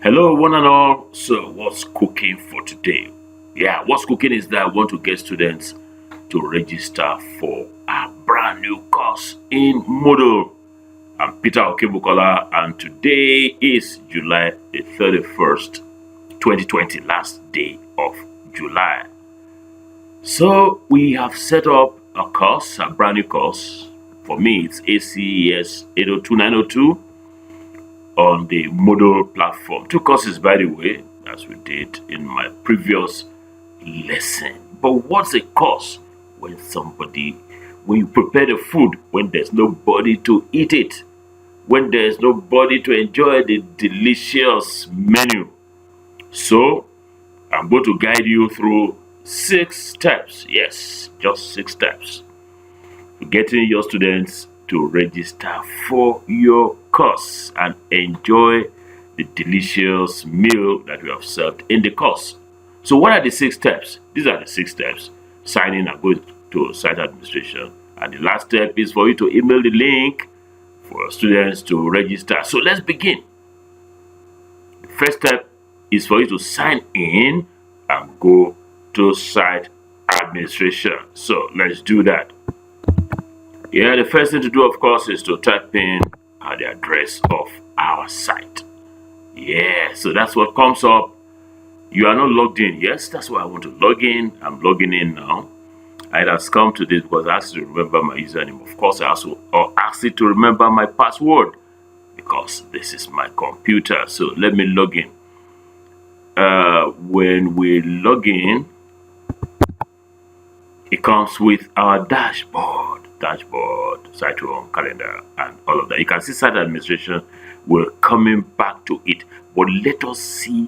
Hello, one and all. So, what's cooking for today? Yeah, what's cooking is that I want to get students to register for a brand new course in Moodle. I'm Peter Okebukola, and today is July the 31st, 2020, last day of July. So, we have set up a course, a brand new course. For me, it's ACES 802902. On the Moodle platform. Two courses, by the way, as we did in my previous lesson. But what's a course? When you prepare the food, when there's nobody to eat it, when there's nobody to enjoy the delicious menu. So, I'm going to guide you through 6 steps. Yes, just 6 steps. Getting your students to register for your course and enjoy the delicious meal that we have served in the course. So what are the 6 steps? These are the 6 steps. Sign in and go to site administration. And the last step is for you to email the link for students to register. So let's begin. The first step is for you to sign in and go to site administration. So let's do that. Yeah, the first thing to do, of course, is to type in the address of our site. Yeah, so that's what comes up. You are not logged in. Yes, that's why I want to log in. I'm logging in now. It has come to this because I asked you to remember my username. Of course, I also asked you to remember my password because this is my computer. So let me log in. When we log in, it comes with our dashboard, site home, calendar, and all of that. You can see site administration. We're coming back to it, but let us see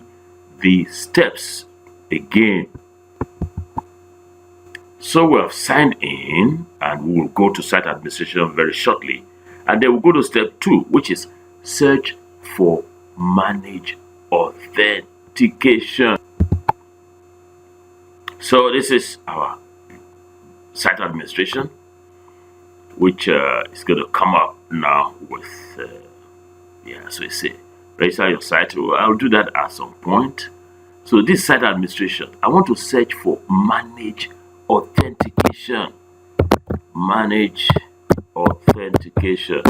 the steps again. So we have signed in, and we will go to site administration very shortly, and then we'll go to step 2, which is search for manage authentication. So this is our site administration, which is going to come up now with so we say register your site. I'll do that at some point. So this site administration, I want to search for manage authentication. Manage authentication.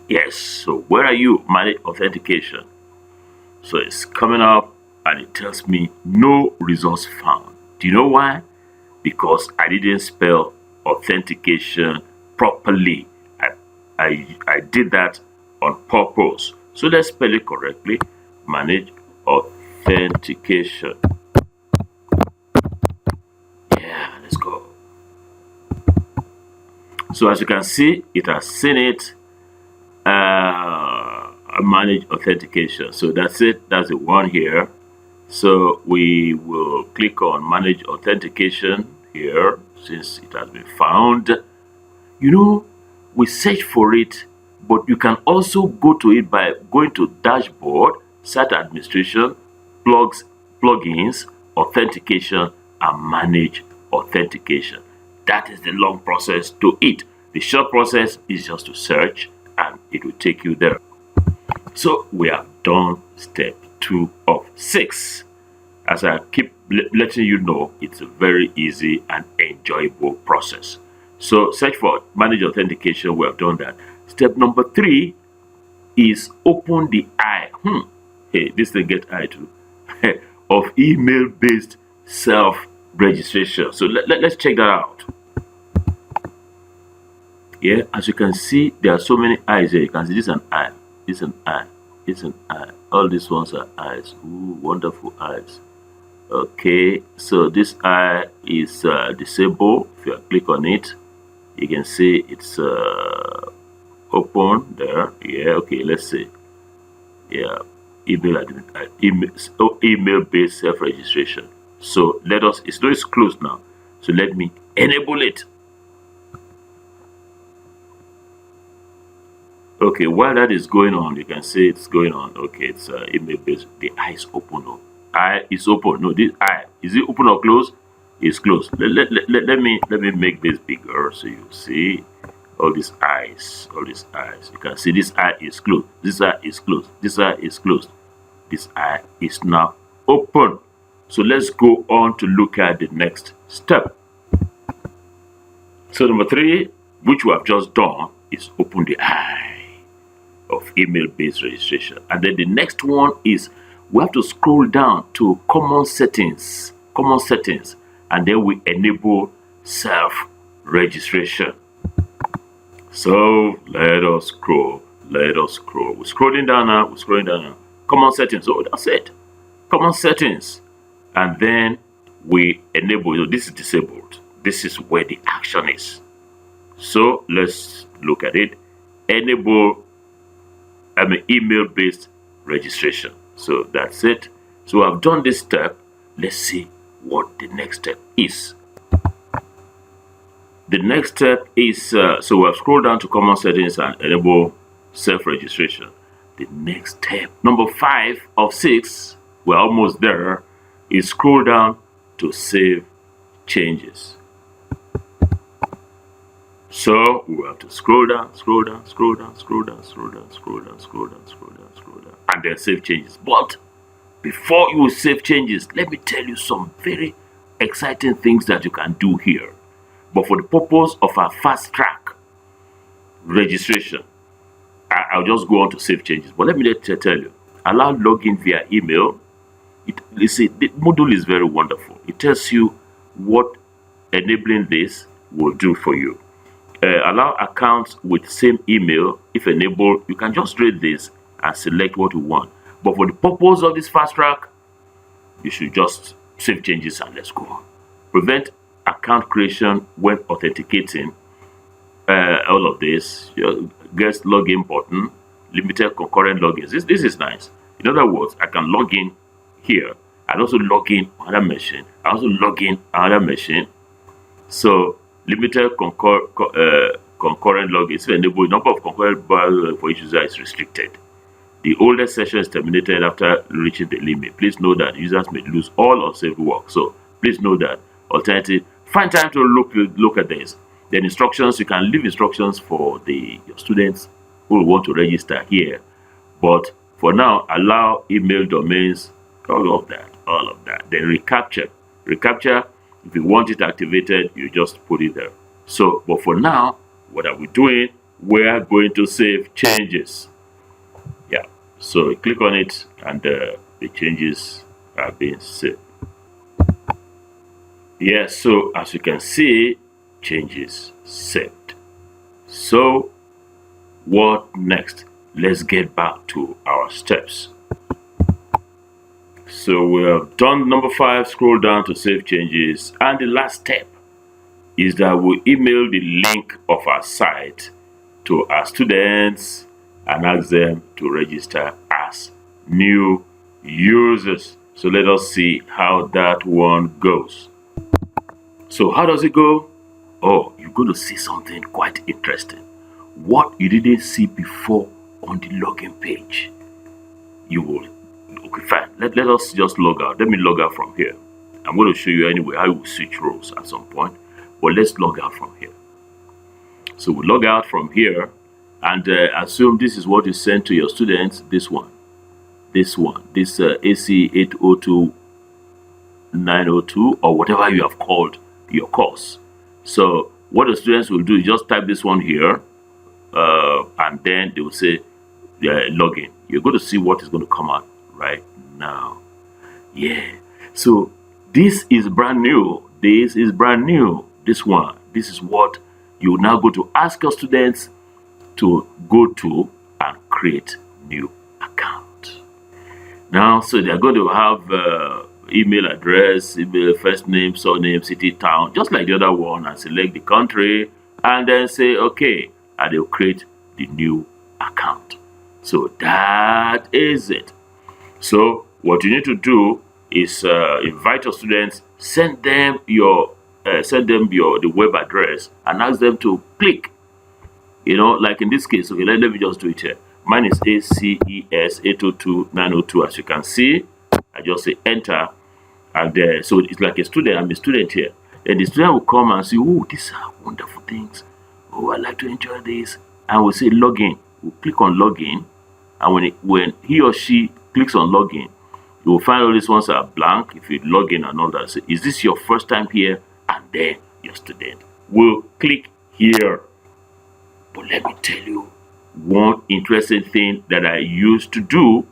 Yes, so where are you? Manage authentication. So it's coming up and it tells me no results found. Do you know why? Because I didn't spell authentication properly. I did that on purpose. So let's spell it correctly. Manage authentication. Yeah, let's go. So as you can see, it has seen it. Manage authentication. So that's it. That's the one here. So we will click on manage authentication here since it has been found. You know, we search for it, but you can also go to it by going to dashboard, site administration, plugins, authentication, and manage authentication. That is the long process to it. The short process is just to search and it will take you there. So we have done step 2 of 6. As I keep letting you know, it's a very easy and enjoyable process. So search for manage authentication. We have done that. Step number 3 is open the eye. Hey, this thing get eye too. Of email-based self-registration. So let's check that out. Yeah, as you can see, there are so many eyes here. You can see this is an eye. It's an eye. It's an eye. All these ones are eyes. Ooh, wonderful eyes. Okay, so this eye is disabled. If you click on it, you can see it's open there. Yeah, okay, let's see. Yeah, email-based self-registration. So it's closed now. So let me enable it. Okay, while that is going on, you can see it's going on. Okay, it's email-based. The eye is open. No, eye is open. No, this eye, is it open or closed? It's closed. Let me make this bigger so you see. all these eyes, you can see this eye is closed, this eye is closed, this eye is closed, this eye is now open. So let's go on to look at the next step. So number 3, which we have just done, is open the eye of email-based registration. And then the next one is we have to scroll down to common settings, and then we enable self-registration. So let us scroll. We're scrolling down now, Common settings. Oh, that's it. Common settings. And then we enable, this is disabled. This is where the action is. So let's look at it. Enable email-based registration. So that's it. So I've done this step. Let's see what the next step is. The next step is, so we've scrolled down to common settings and enable self-registration. The next step, number 5 of 6, we're almost there, is scroll down to save changes. So we have to scroll down, and then save changes. But before you save changes, let me tell you some very exciting things that you can do here. But for the purpose of our fast track registration, I'll just go on to save changes. But let me tell you, allow login via email. You see, the Moodle is very wonderful. It tells you what enabling this will do for you. Allow accounts with same email. If enabled, you can just read this and select what you want. But for the purpose of this fast track, you should just save changes and let's go on. Prevent account creation when authenticating. All of this, guest login button, limited concurrent logins. This is nice. In other words, I can log in here and also log in on another machine. I also log in on another machine. So limited concurrent logins enable. Number of concurrent bars for each user is restricted. The oldest session is terminated after reaching the limit. Please note that users may lose all unsaved work. So please note that. Alternative, find time to look at this. Then instructions, you can leave instructions for your students who want to register here. But for now, allow email domains, all of that. Then reCAPTCHA. reCAPTCHA, if you want it activated, you just put it there. So, but for now, what are we doing? We are going to save changes. Yeah. So click on it and the changes are being saved. Yes, so as you can see, changes saved. So what next? Let's get back to our steps. So we have done number 5, scroll down to save changes, and the last step is that we email the link of our site to our students and ask them to register as new users. So let us see how that one goes. So how does it go? Oh, you're going to see something quite interesting. What you didn't see before on the login page, you will. Okay, fine. Let us just log out. Let me log out from here. I'm going to show you anyway how you will switch roles at some point. But let's log out from here. So we log out from here and assume this is what you send to your students. This AC 802 902 or whatever you have called your course. So what the students will do is just type this one here and then they will say login. You're going to see what is going to come out right now. Yeah, so this is brand new. This is brand new. This is what you now go to ask your students to go to and create new account. Now, so they're going to have email address, email, first name, surname, city, town, just like the other one, and select the country and then say okay, and they'll create the new account. So that is it. So what you need to do is invite your students, send them the web address and ask them to click. You know, like in this case, okay, let me just do it here. Mine is ACES 802 902. As you can see, I just say enter, and so it's like a student. I'm a student here, and the student will come and say, "Oh, these are wonderful things. oh, I'd like to enjoy this, and we'll say login. We'll click on login, and when he or she clicks on login, you will find all these ones are blank. If you log in and all that, so is this your first time here? And then your student will click here. But let me tell you one interesting thing that I used to do.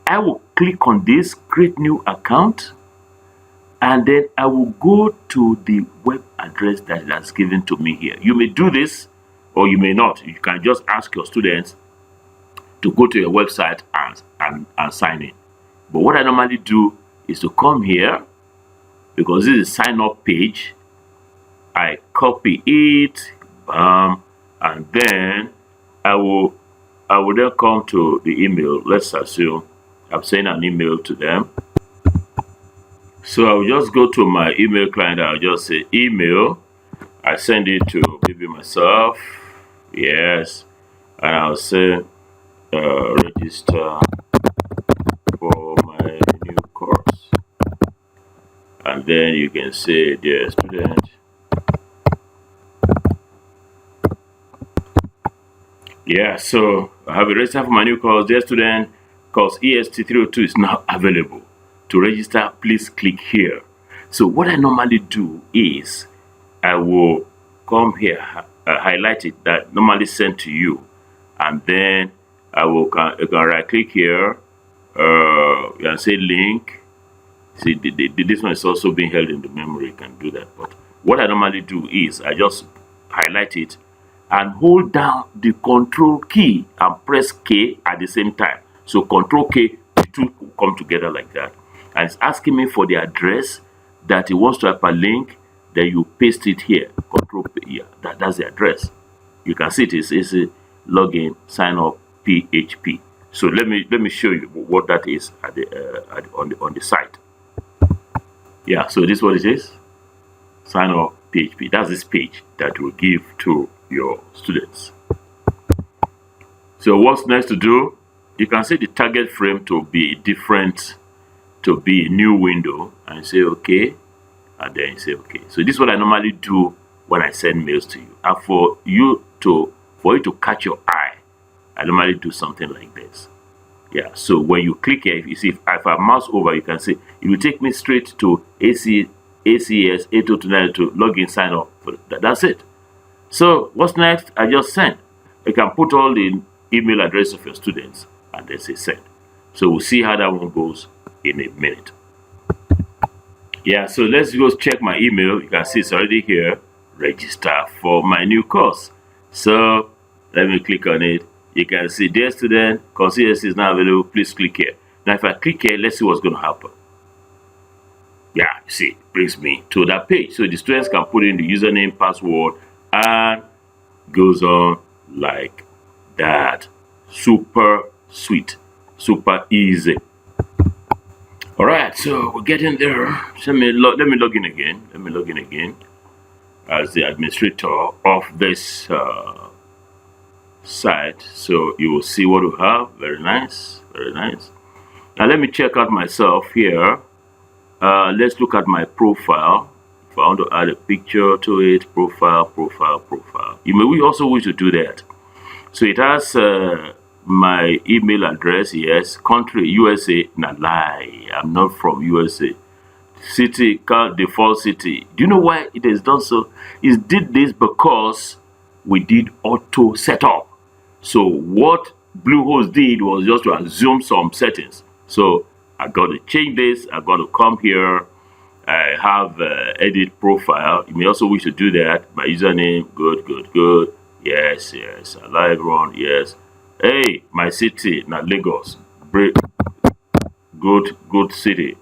I will click on this create new account, and then I will go to the web address that it has given to me here. You may do this or you may not. You can just ask your students to go to your website and sign in. But what I normally do is to come here, because this is a sign up page. I copy it, and then I will then come to the email. Let's assume I'm sending an email to them. So I'll just go to my email client. I'll just say email. I send it to maybe myself. Yes. And I'll say register for my new course. And then you can say, dear student, yeah, so I have a register for my new course. Dear student, course EST302 is now available. To register, please click here. So what I normally do is I will come here, highlight it, that normally sent to you, and then I will you can right click here, you can say link. See, this one is also being held in the memory. You can do that. But what I normally do is I just highlight it and hold down the control key and press K at the same time. So control K, the two will come together like that. And it's asking me for the address that it wants to hyperlink. Then you paste it here. Control P, yeah, that's the address. You can see it's a login, sign up, PHP. So let me show you what that is on the site. Yeah, so this is what it is. Sign up PHP. That's this page that will give to your students. So what's next to do? You can set the target frame to be different, to be a new window, and say okay, and then you say okay. So this is what I normally do when I send mails to you. And for you to catch your eye, I normally do something like this. Yeah, so when you click here, you see if I mouse over, you can see it will take me straight to ACS 80292 login sign up. That's it. So what's next? I just send. You can put all the email address of your students and then say send. So we'll see how that one goes in a minute. Yeah, so let's go check my email. You can see it's already here. Register for my new course. So let me click on it. You can see, dear student, course EST is now available. Please click here. Now, if I click here, let's see what's going to happen. Yeah, you see, it brings me to that page. So the students can put in the username, password, and goes on like that. Super sweet, super easy. All right, so we're getting there. Let me log in again. Let me log in again as the administrator of this site. So you will see what we have. Very nice, very nice. Now let me check out myself here. Let's look at my profile. If I want to add a picture to it, profile. You may also wish to do that. So it has my email address, yes. Country, USA, not lie. I'm not from USA. City, default city. Do you know why it has done so? It did this because we did auto setup. So what Bluehost did was just to assume some settings. So I got to change this. I got to come here. I have edit profile. You may also wish to do that. My username, good. Yes. Alive run, yes. Hey, my city, not Lagos. Good city.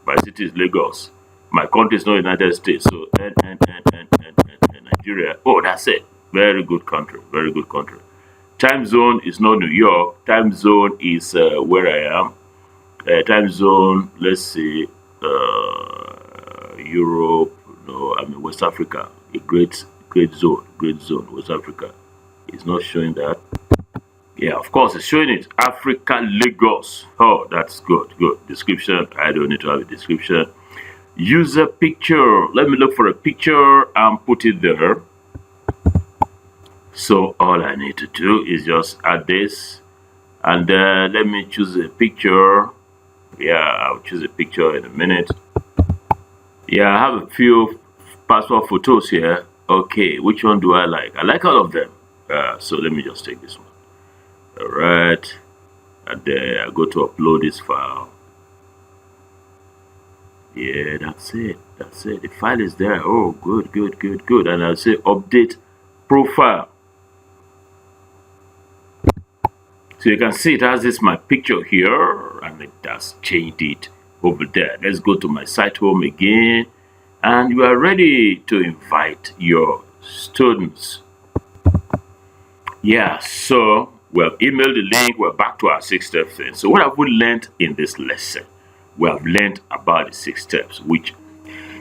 My city is Lagos. My country is not United States. So Nigeria. Oh, that's it. Very good country. Very good country. Time zone is not New York. Time zone is where I am. Time zone, let's see, Europe. No, I mean West Africa. A great zone. West Africa. It's not showing that. Yeah, of course, it's showing it. Africa, Lagos. Oh, that's good. Description. I don't need to have a description. User picture. Let me look for a picture and put it there. So all I need to do is just add this, and let me choose a picture. Yeah, I'll choose a picture in a minute. Yeah, I have a few passport photos here. Okay, which one do I like? I like all of them. So let me just take this one. All right, and then I go to upload this file. Yeah, that's it. That's it. The file is there. Oh, good, good, good, good. And I'll say update profile. So you can see it has this my picture here, and it has changed it over there. Let's go to my site home again, and you are ready to invite your students. Yeah, so we have emailed the link. We're back to our 6-step thing. So what have we learned in this lesson? We have learned about the 6 steps, which,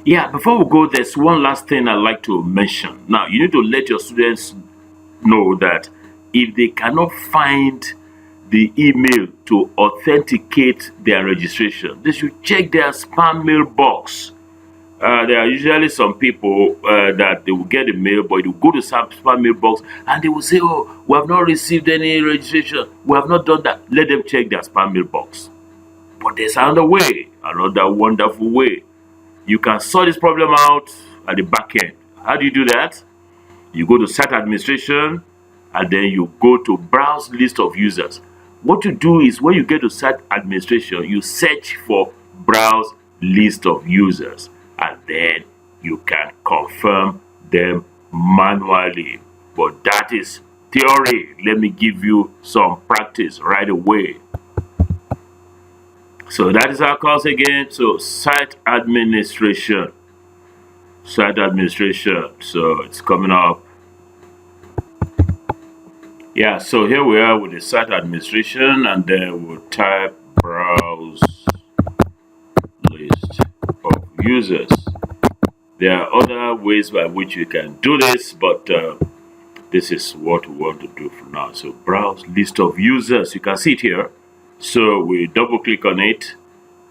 yeah, before we go, there's one last thing I'd like to mention. Now, you need to let your students know that if they cannot find the email to authenticate their registration, they should check their spam mailbox. There are usually some people that they will get a mail, but they will go to some spam mailbox and they will say, "Oh, we have not received any registration. We have not done that." Let them check their spam mailbox. But there's another way, another wonderful way. You can sort this problem out at the back end. How do you do that? You go to site administration, and then you go to browse list of users. What you do is when you get to site administration, you search for browse list of users, and then you can confirm them manually. But that is theory. Let me give you some practice right away. So that is our course again. So site administration. Site administration. So it's coming up. Yeah, so here we are with the site administration, and then we'll type browse list of users. There are other ways by which you can do this, but this is what we want to do for now. So browse list of users, you can see it here. So we double click on it,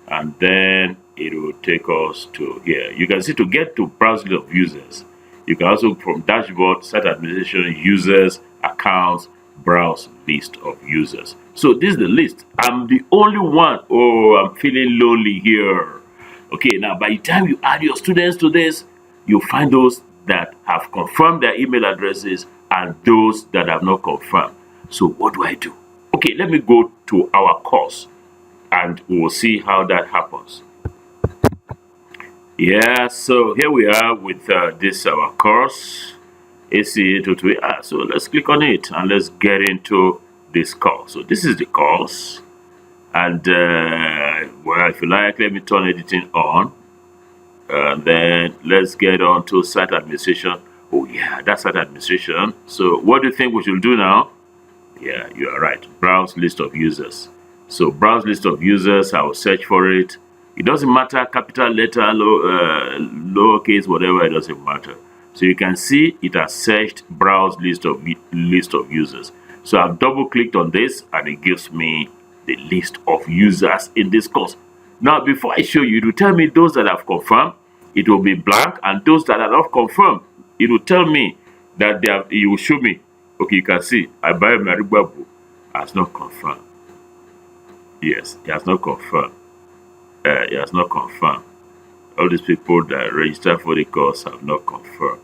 and then it will take us to here. You can see to get to browse list of users, you can also from dashboard, site administration, users, accounts, browse list of users. So this is the list. I'm the only one. Oh, I'm feeling lonely here. Okay, now by the time you add your students to this, you'll find those that have confirmed their email addresses and those that have not confirmed. So what do I do? Okay, let me go to our course and we'll see how that happens. Yeah, so here we are with this our course. ACA228. So let's click on it and let's get into this course. So this is the course, and well, if you like, let me turn editing on, and then let's get on to site administration. Oh yeah, that's site administration. So what do you think we should do now? Yeah, you are right. Browse list of users. So browse list of users. I will search for it. It doesn't matter, capital letter, lowercase, whatever. It doesn't matter. So you can see it has searched browse list of users. So I've double clicked on this and it gives me the list of users in this course. Now before I show you, it will tell me those that have confirmed, it will be blank, and those that are not confirmed, it will tell me that they have, it will show me. Okay, you can see Abayo Maribabu has not confirmed. Yes, he has not confirmed. He has not confirmed. All these people that registered for the course have not confirmed.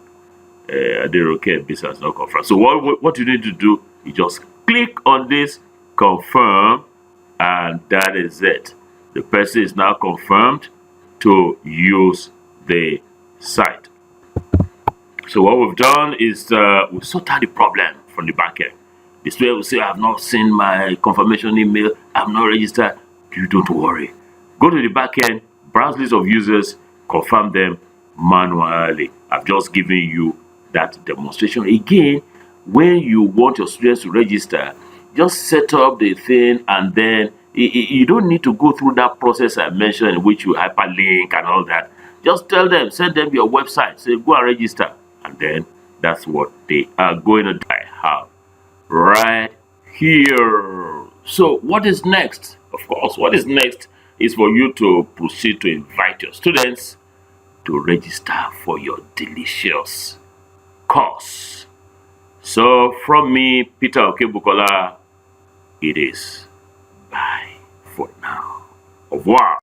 Okebukola-Getting has not confirmed. So what you need to do, you just click on this confirm, and that is it. The person is now confirmed to use the site. So what we've done is we've sorted out the problem from the back end. The student will say, "I have not seen my confirmation email, I'm not registered." You don't worry. Go to the back end, browse list of users, confirm them manually. I've just given you that demonstration. Again, when you want your students to register, just set up the thing, and then you don't need to go through that process I mentioned in which you hyperlink and all that. Just tell them, send them your website, say go and register, and then that's what they are going to do. I have right here. So what is next? Of course, what is next is for you to proceed to invite your students to register for your delicious course. So from me, Peter Okebukola, it is bye for now. Au revoir.